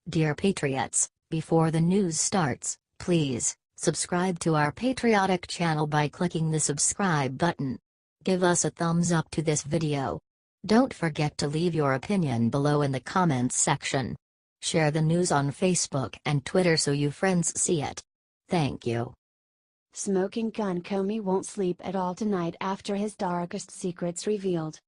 Dear Patriots, before the news starts, please subscribe to our patriotic channel by clicking the subscribe button. Give us a thumbs up to this video. Don't forget to leave your opinion below in the comments section. Share the news on Facebook and Twitter so you friends see it. Thank you. Smoking gun Comey won't sleep at all tonight after his darkest secrets revealed.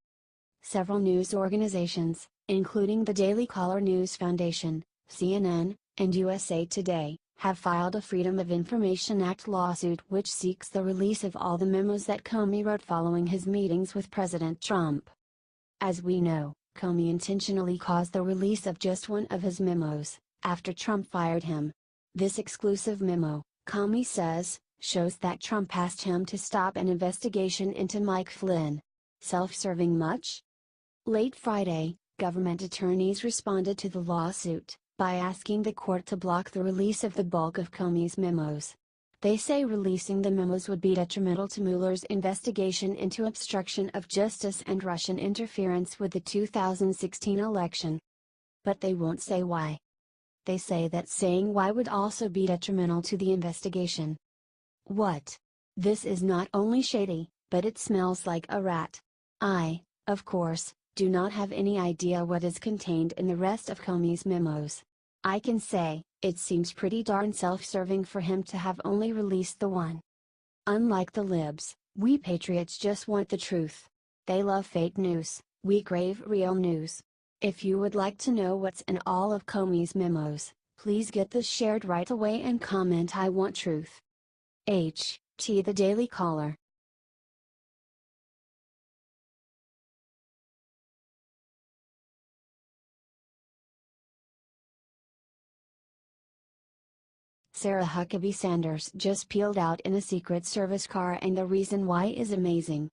Several news organizations, including the Daily Caller News Foundation, CNN, and USA Today, have filed a Freedom of Information Act lawsuit which seeks the release of all the memos that Comey wrote following his meetings with President Trump. As we know, Comey intentionally caused the release of just one of his memos, after Trump fired him. This exclusive memo, Comey says, shows that Trump asked him to stop an investigation into Mike Flynn. Self-serving much? Late Friday, government attorneys responded to the lawsuit by asking the court to block the release of the bulk of Comey's memos. They say releasing the memos would be detrimental to Mueller's investigation into obstruction of justice and Russian interference with the 2016 election. But they won't say why. They say that saying why would also be detrimental to the investigation. What? This is not only shady, but it smells like a rat. I, of course, do not have any idea what is contained in the rest of Comey's memos. I can say, it seems pretty darn self-serving for him to have only released the one. Unlike the libs, we patriots just want the truth. They love fake news, we crave real news. If you would like to know what's in all of Comey's memos, please get this shared right away and comment "I want truth." The Daily Caller. Sarah Huckabee Sanders just peeled out in a Secret Service car and the reason why is amazing.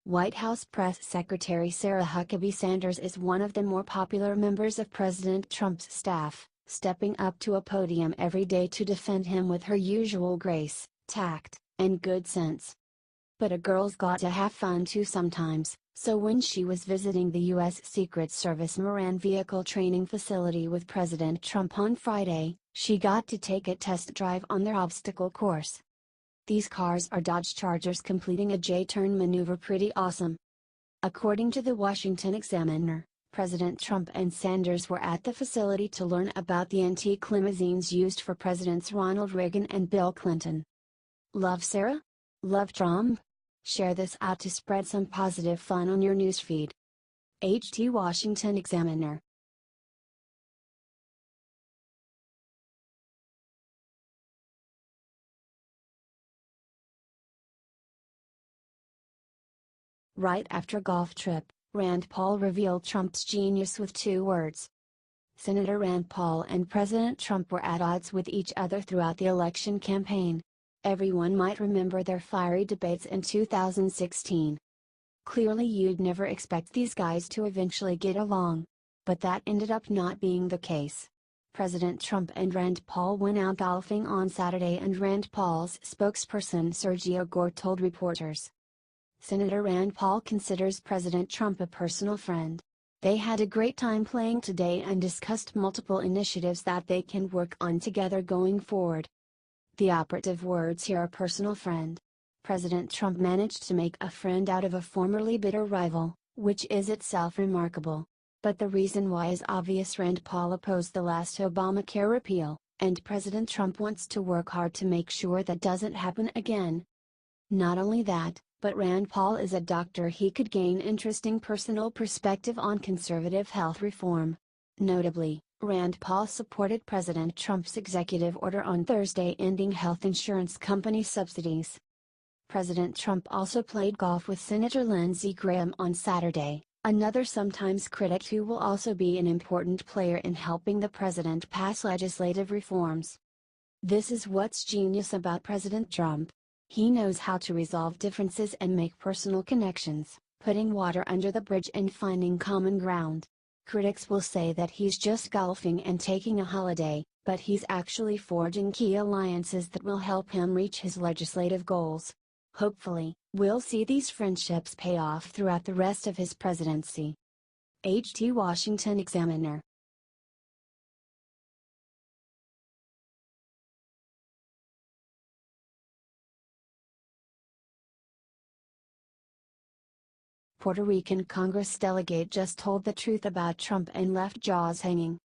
White House Press Secretary Sarah Huckabee Sanders is one of the more popular members of President Trump's staff, stepping up to a podium every day to defend him with her usual grace, tact, and good sense. But a girl's got to have fun too sometimes, so when she was visiting the U.S. Secret Service Moran Vehicle Training Facility with President Trump on Friday, she got to take a test drive on their obstacle course. These cars are Dodge Chargers completing a J-turn maneuver pretty awesome. According to the Washington Examiner, President Trump and Sanders were at the facility to learn about the antique limousines used for Presidents Ronald Reagan and Bill Clinton. Love Sarah? Love Trump? Share this out to spread some positive fun on your newsfeed. Washington Examiner. Right after golf trip, Rand Paul revealed Trump's genius with 2 words. Senator Rand Paul and President Trump were at odds with each other throughout the election campaign. Everyone might remember their fiery debates in 2016. Clearly you'd never expect these guys to eventually get along. But that ended up not being the case. President Trump and Rand Paul went out golfing on Saturday and Rand Paul's spokesperson Sergio Gore told reporters. Senator Rand Paul considers President Trump a personal friend. They had a great time playing today and discussed multiple initiatives that they can work on together going forward. The operative words here are personal friend. President Trump managed to make a friend out of a formerly bitter rival, which is itself remarkable. But the reason why is obvious. Rand Paul opposed the last Obamacare repeal, and President Trump wants to work hard to make sure that doesn't happen again. Not only that, but Rand Paul is a doctor. He could gain interesting personal perspective on conservative health reform. Notably, Rand Paul supported President Trump's executive order on Thursday ending health insurance company subsidies. President Trump also played golf with Senator Lindsey Graham on Saturday, another sometimes critic who will also be an important player in helping the president pass legislative reforms. This is what's genius about President Trump. He knows how to resolve differences and make personal connections, putting water under the bridge and finding common ground. Critics will say that he's just golfing and taking a holiday, but he's actually forging key alliances that will help him reach his legislative goals. Hopefully, we'll see these friendships pay off throughout the rest of his presidency. Washington Examiner. Puerto Rican Congress delegate just told the truth about Trump and left jaws hanging.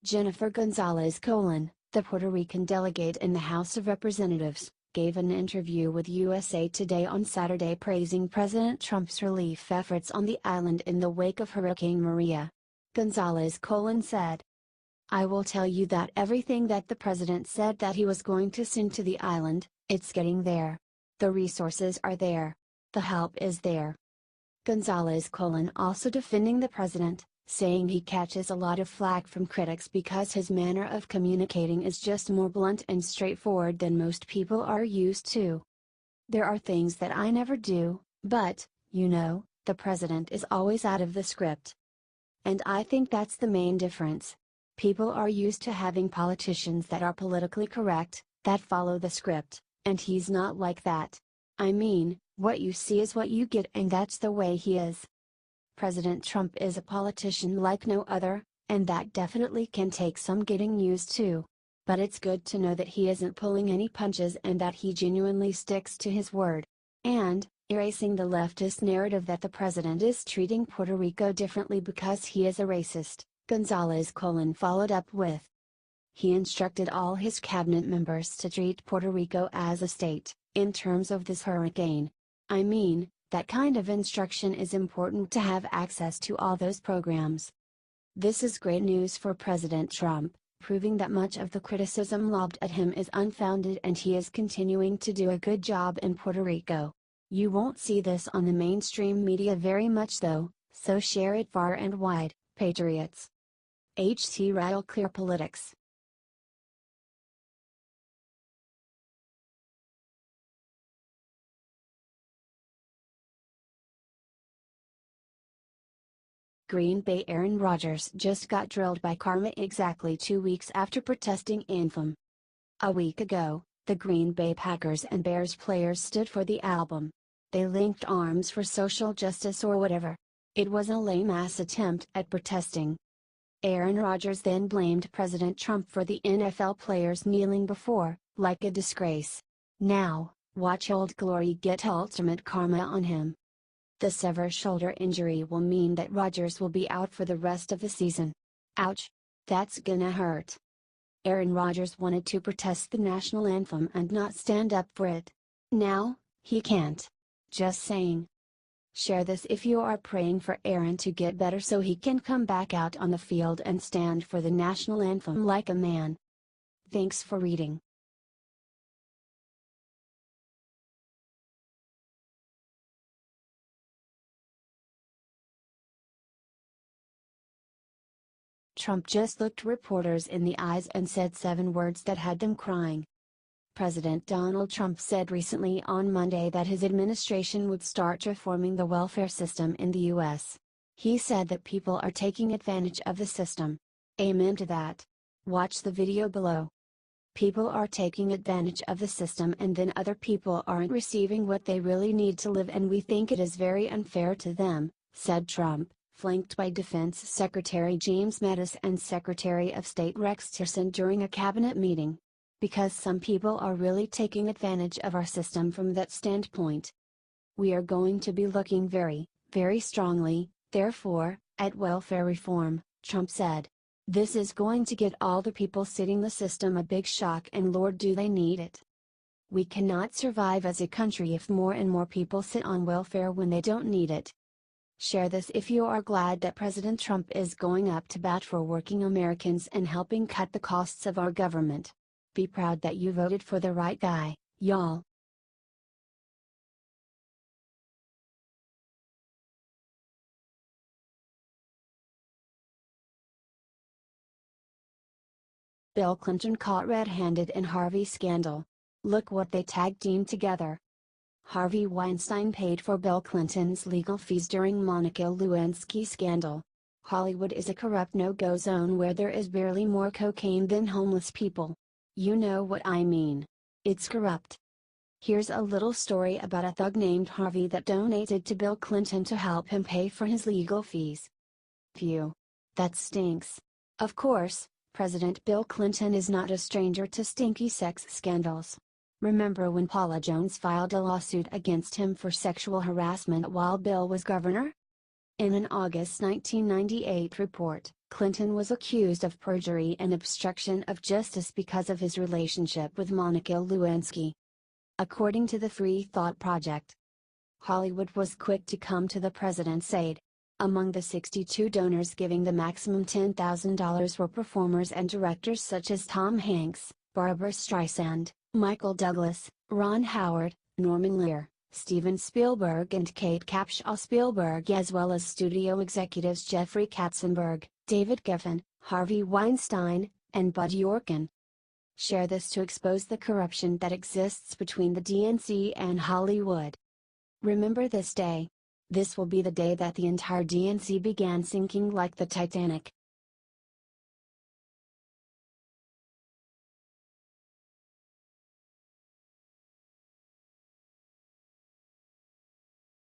Jennifer Gonzalez Colon, the Puerto Rican delegate in the House of Representatives, gave an interview with USA Today on Saturday praising President Trump's relief efforts on the island in the wake of Hurricane Maria. Gonzalez Colon said, "I will tell you that everything that the president said that he was going to send to the island, it's getting there. The resources are there. The help is there." Gonzalez Colon also defending the president, saying he catches a lot of flack from critics because his manner of communicating is just more blunt and straightforward than most people are used to. "There are things that I never do, but, the president is always out of the script. And I think that's the main difference. People are used to having politicians that are politically correct, that follow the script, and he's not like that. I mean, what you see is what you get, and that's the way he is." President Trump is a politician like no other, and that definitely can take some getting used to. But it's good to know that he isn't pulling any punches and that he genuinely sticks to his word. And, erasing the leftist narrative that the president is treating Puerto Rico differently because he is a racist, Gonzalez Colon followed up with, "He instructed all his cabinet members to treat Puerto Rico as a state, in terms of this hurricane. I mean, that kind of instruction is important to have access to all those programs." This is great news for President Trump, proving that much of the criticism lobbed at him is unfounded and he is continuing to do a good job in Puerto Rico. You won't see this on the mainstream media very much though, so share it far and wide, patriots. HT Rattle Clear Politics. Green Bay Aaron Rodgers just got drilled by karma exactly 2 weeks after protesting anthem. A week ago, the Green Bay Packers and Bears players stood for the album. They linked arms for social justice or whatever. It was a lame-ass attempt at protesting. Aaron Rodgers then blamed President Trump for the NFL players kneeling before, like a disgrace. Now, watch Old Glory get ultimate karma on him. The severe shoulder injury will mean that Rodgers will be out for the rest of the season. Ouch. That's gonna hurt. Aaron Rodgers wanted to protest the national anthem and not stand up for it. Now, he can't. Just saying. Share this if you are praying for Aaron to get better so he can come back out on the field and stand for the national anthem like a man. Thanks for reading. Trump just looked reporters in the eyes and said 7 words that had them crying. President Donald Trump said recently on Monday that his administration would start reforming the welfare system in the U.S. He said that people are taking advantage of the system. Amen to that. Watch the video below. People are taking advantage of the system and then other people aren't receiving what they really need to live, and we think it is very unfair to them, said Trump, flanked by Defense Secretary James Mattis and Secretary of State Rex Tillerson during a cabinet meeting. Because some people are really taking advantage of our system from that standpoint. We are going to be looking very, very strongly, therefore, at welfare reform, Trump said. This is going to get all the people sitting the system a big shock, and Lord do they need it. We cannot survive as a country if more and more people sit on welfare when they don't need it. Share this if you are glad that President Trump is going up to bat for working Americans and helping cut the costs of our government. Be proud that you voted for the right guy, y'all. Bill Clinton caught red-handed in Harvey scandal. Look what they tag teamed together. Harvey Weinstein paid for Bill Clinton's legal fees during Monica Lewinsky scandal. Hollywood is a corrupt no-go zone where there is barely more cocaine than homeless people. You know what I mean. It's corrupt. Here's a little story about a thug named Harvey that donated to Bill Clinton to help him pay for his legal fees. Phew. That stinks. Of course, President Bill Clinton is not a stranger to stinky sex scandals. Remember when Paula Jones filed a lawsuit against him for sexual harassment while Bill was governor? In an August 1998 report, Clinton was accused of perjury and obstruction of justice because of his relationship with Monica Lewinsky. According to the Free Thought Project, Hollywood was quick to come to the president's aid. Among the 62 donors giving the maximum $10,000 were performers and directors such as Tom Hanks, Barbra Streisand, Michael Douglas, Ron Howard, Norman Lear, Steven Spielberg and Kate Capshaw Spielberg, as well as studio executives Jeffrey Katzenberg, David Geffen, Harvey Weinstein, and Bud Yorkin. Share this to expose the corruption that exists between the DNC and Hollywood. Remember this day. This will be the day that the entire DNC began sinking like the Titanic.